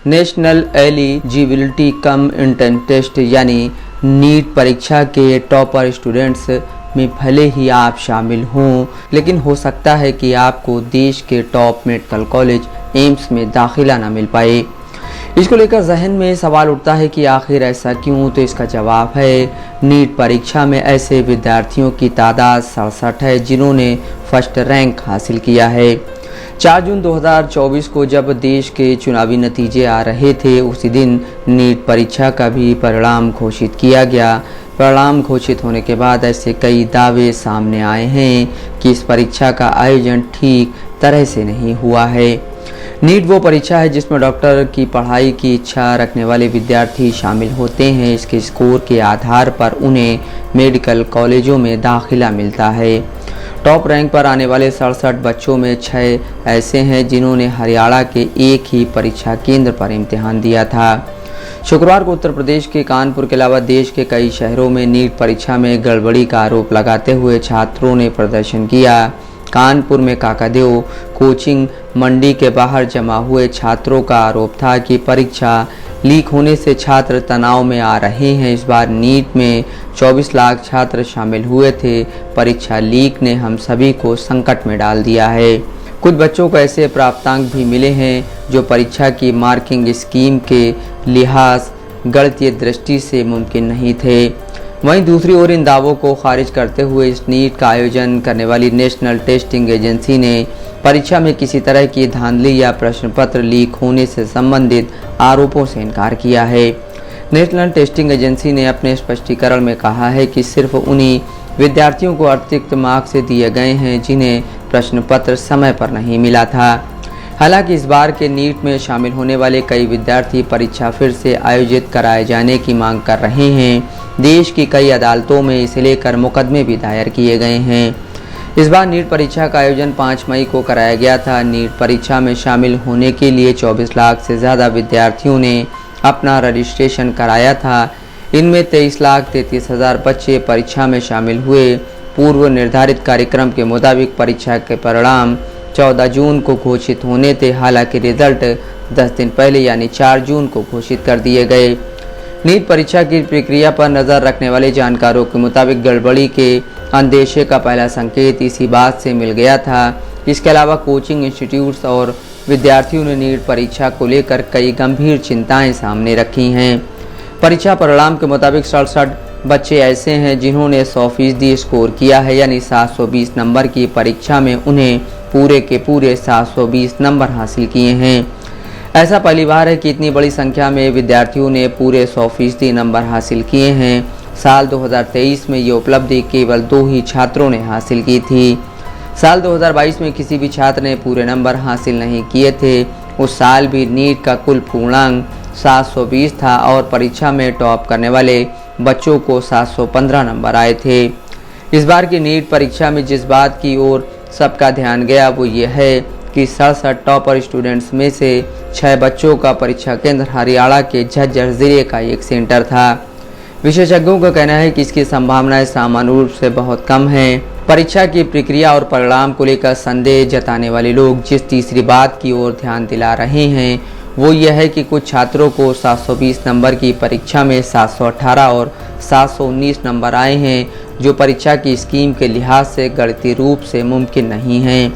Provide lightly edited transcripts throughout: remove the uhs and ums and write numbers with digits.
National eligibility cum entrance test यानी NEET परीक्षा के टॉपर स्टूडेंट्स में भले ही आप शामिल हों, लेकिन हो सकता है कि आपको देश के टॉप मेडिकल कॉलेज एम्स में दाखिला न मिल पाए। इसको लेकर जहन में सवाल उठता है कि आखिर ऐसा क्यों। तो इसका जवाब है, नीट परीक्षा में ऐसे विद्यार्थियों की तादाद 67 है जिन्होंने फर्स्ट रैंक हासिल किया है। 4 जून 2024 को जब देश के चुनावी नतीजे आ रहे थे, उसी दिन नीट परीक्षा का भी परिणाम घोषित किया गया। परिणाम घोषित होने के बाद ऐसे कई दावे सामने आए हैं कि इस परीक्षा का आयोजन ठीक तरह से नहीं हुआ है। नीट वो परीक्षा है जिसमें डॉक्टर की पढ़ाई की इच्छा रखने वाले विद्यार्थी शामिल होते हैं। इसके स्कोर के आधार पर उन्हें मेडिकल कॉलेजों में दाखिला मिलता है। टॉप रैंक पर आने वाले 67 बच्चों में 6 ऐसे हैं जिन्होंने हरियाणा के एक ही परीक्षा केंद्र पर इम्तिहान दिया था। शुक्रवार को उत्तर प्रदेश के कानपुर के अलावा देश के कई शहरों में नीट परीक्षा में गड़बड़ी का आरोप लगाते हुए छात्रों ने प्रदर्शन किया। कानपुर में काकादेव कोचिंग मंडी के बाहर जमा हुए छात्रों का आरोप था कि परीक्षा लीक होने से छात्र तनाव में आ रहे हैं। इस बार नीट में 24 लाख छात्र शामिल हुए थे। परीक्षा लीक ने हम सभी को संकट में डाल दिया है। कुछ बच्चों को ऐसे प्राप्तांक भी मिले हैं जो परीक्षा की मार्किंग स्कीम के लिहाज गणितीय दृष्टि से मुमकिन नहीं थे। वहीं दूसरी ओर इन दावों को खारिज करते हुए इस नीट का आयोजन करने वाली नेशनल टेस्टिंग एजेंसी ने परीक्षा में किसी तरह की धांधली या प्रश्न पत्र लीक होने से संबंधित आरोपों से इनकार किया है। नेशनल टेस्टिंग एजेंसी ने अपने स्पष्टीकरण में कहा है कि सिर्फ उन्हीं विद्यार्थियों को अतिरिक्त मार्क्स दिए गए हैं जिन्हें प्रश्न पत्र समय पर नहीं मिला था। हालांकि इस बार के नीट में शामिल होने वाले कई विद्यार्थी परीक्षा फिर से आयोजित कराए जाने की मांग कर रहे हैं। देश की कई अदालतों में इसे लेकर मुकदमे भी दायर किए गए हैं। इस बार नीट परीक्षा का आयोजन 5 मई को कराया गया था। नीट परीक्षा में शामिल होने के लिए 24 लाख से ज़्यादा विद्यार्थियों ने अपना रजिस्ट्रेशन कराया था। इनमें 23,33,000 बच्चे परीक्षा में शामिल हुए। पूर्व निर्धारित कार्यक्रम के मुताबिक परीक्षा के परिणाम 14 जून को घोषित होने थे। हालांकि रिजल्ट 10 दिन पहले यानी 4 जून को घोषित कर दिए गए। नीट परीक्षा की प्रक्रिया पर नज़र रखने वाले जानकारों के मुताबिक गड़बड़ी के अंदेशे का पहला संकेत इसी बात से मिल गया था। इसके अलावा कोचिंग इंस्टीट्यूट्स और विद्यार्थियों ने नीट परीक्षा को लेकर कई गंभीर चिंताएं सामने रखी हैं। परीक्षा परिणाम के मुताबिक 67 बच्चे ऐसे हैं जिन्होंने 100% स्कोर किया है, यानी 720 नंबर की परीक्षा में उन्हें पूरे के पूरे 720 नंबर हासिल किए हैं। ऐसा पहली बार है कि इतनी बड़ी संख्या में विद्यार्थियों ने पूरे 100% नंबर हासिल किए हैं। साल 2023 में ये उपलब्धि केवल 2 ही छात्रों ने हासिल की थी। साल 2022 में किसी भी छात्र ने पूरे नंबर हासिल नहीं किए थे। उस साल भी नीट का कुल पूर्णांक 720 था और परीक्षा में टॉप करने वाले बच्चों को 715 नंबर आए थे। इस बार की नीट परीक्षा में जिस बात की ओर सबका ध्यान गया वो ये है कि 67 टॉपर स्टूडेंट्स में से 6 बच्चों का परीक्षा केंद्र हरियाणा के झज्जर जिले का एक सेंटर था। विशेषज्ञों का कहना है कि इसकी संभावनाएं सामान्य रूप से बहुत कम हैं। परीक्षा की प्रक्रिया और परिणाम को लेकर संदेह जताने वाले लोग जिस तीसरी बात की ओर ध्यान दिला रहे हैं वो यह है कि कुछ छात्रों को 720 नंबर की परीक्षा में 718 और 719 नंबर आए हैं, जो परीक्षा की स्कीम के लिहाज से गणितीय रूप से मुमकिन नहीं है,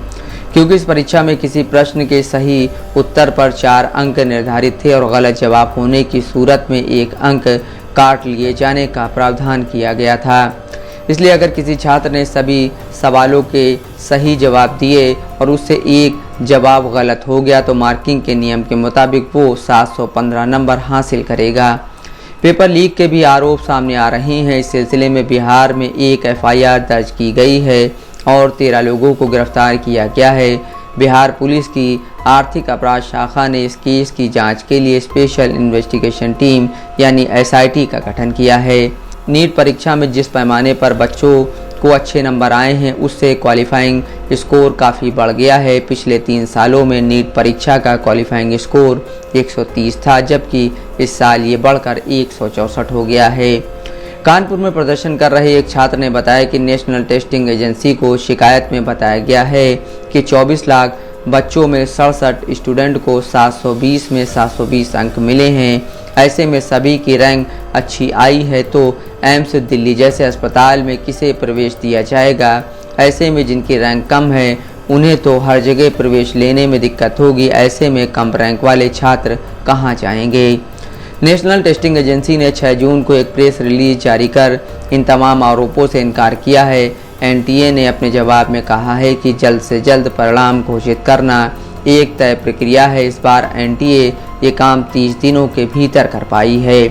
क्योंकि इस परीक्षा में किसी प्रश्न के सही उत्तर पर 4 अंक निर्धारित थे और गलत जवाब होने की सूरत में 1 अंक काट लिए जाने का प्रावधान किया गया था। इसलिए अगर किसी छात्र ने सभी सवालों के सही जवाब दिए और उससे एक जवाब गलत हो गया तो मार्किंग के नियम के मुताबिक वो 715 नंबर हासिल करेगा। पेपर लीक के भी आरोप सामने आ रहे हैं। इस सिलसिले में बिहार में एक FIR दर्ज की गई है और 13 लोगों को गिरफ्तार किया गया है। बिहार पुलिस की आर्थिक अपराध शाखा ने इस केस की जांच के लिए स्पेशल इन्वेस्टिगेशन टीम यानी SIT का गठन किया है। नीट परीक्षा में जिस पैमाने पर बच्चों को अच्छे नंबर आए हैं उससे क्वालिफाइंग स्कोर काफ़ी बढ़ गया है। पिछले 3 सालों में नीट परीक्षा का क्वालिफाइंग स्कोर 130 था, जबकि इस साल ये बढ़कर 164 हो गया है। कानपुर में प्रदर्शन कर रहे एक छात्र ने बताया कि नेशनल टेस्टिंग एजेंसी को शिकायत में बताया गया है कि 24 लाख बच्चों में 67 स्टूडेंट को 720 में 720 अंक मिले हैं। ऐसे में सभी की रैंक अच्छी आई है तो एम्स दिल्ली जैसे अस्पताल में किसे प्रवेश दिया जाएगा। ऐसे में जिनकी रैंक कम है उन्हें तो हर जगह प्रवेश लेने में दिक्कत होगी। ऐसे में कम रैंक वाले छात्र कहाँ जाएंगे। नेशनल टेस्टिंग एजेंसी ने 6 जून को एक प्रेस रिलीज जारी कर इन तमाम आरोपों से इनकार किया है। एनटीए ने अपने जवाब में कहा है कि जल्द से जल्द परिणाम घोषित करना एक तय प्रक्रिया है। इस बार एनटीए ये काम 30 दिनों के भीतर कर पाई है।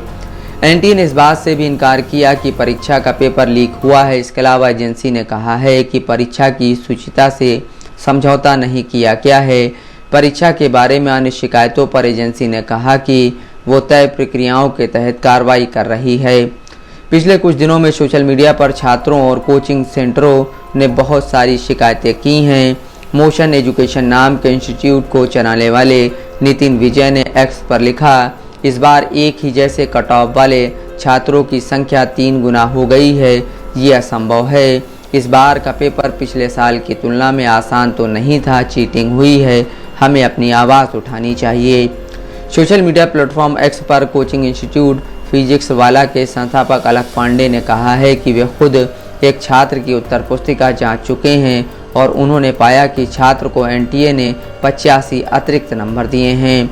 एनटीए ने इस बात से भी इनकार किया कि परीक्षा का पेपर लीक हुआ है। इसके अलावा एजेंसी ने कहा है कि परीक्षा की शुचिता से समझौता नहीं किया गया है। परीक्षा के बारे में अन्य शिकायतों पर एजेंसी ने कहा कि वो तय प्रक्रियाओं के तहत कार्रवाई कर रही है। पिछले कुछ दिनों में सोशल मीडिया पर छात्रों और कोचिंग सेंटरों ने बहुत सारी शिकायतें की हैं। मोशन एजुकेशन नाम के इंस्टीट्यूट को चलाने वाले नितिन विजय ने एक्स पर लिखा, इस बार एक ही जैसे कट ऑफ वाले छात्रों की संख्या 3 गुना हो गई है। ये असंभव है। इस बार का पेपर पिछले साल की तुलना में आसान तो नहीं था, चीटिंग हुई है। हमें अपनी आवाज़ उठानी चाहिए। सोशल मीडिया प्लेटफॉर्म एक्स पर कोचिंग इंस्टीट्यूट फिजिक्स वाला के संस्थापक अलख पांडे ने कहा है कि वे खुद एक छात्र की उत्तर पुस्तिका जांच चुके हैं और उन्होंने पाया कि छात्र को एनटीए ने 85 अतिरिक्त नंबर दिए हैं।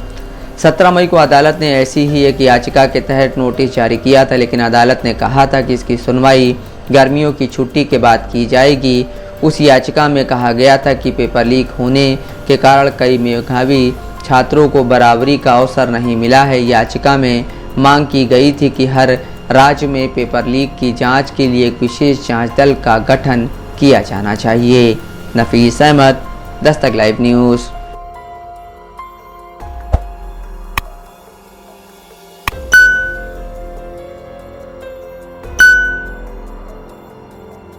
17 मई को अदालत ने ऐसी ही एक याचिका के तहत नोटिस जारी किया था, लेकिन अदालत ने कहा था कि इसकी सुनवाई गर्मियों की छुट्टी के बाद की जाएगी। उस याचिका में कहा गया था कि पेपर लीक होने के कारण कई मेधावी छात्रों को बराबरी का अवसर नहीं मिला है। याचिका में मांग की गई थी कि हर राज्य में पेपर लीक की जांच के लिए एक विशेष जांच दल का गठन किया जाना चाहिए। नफीस अहमद, दस्तक लाइव न्यूज़।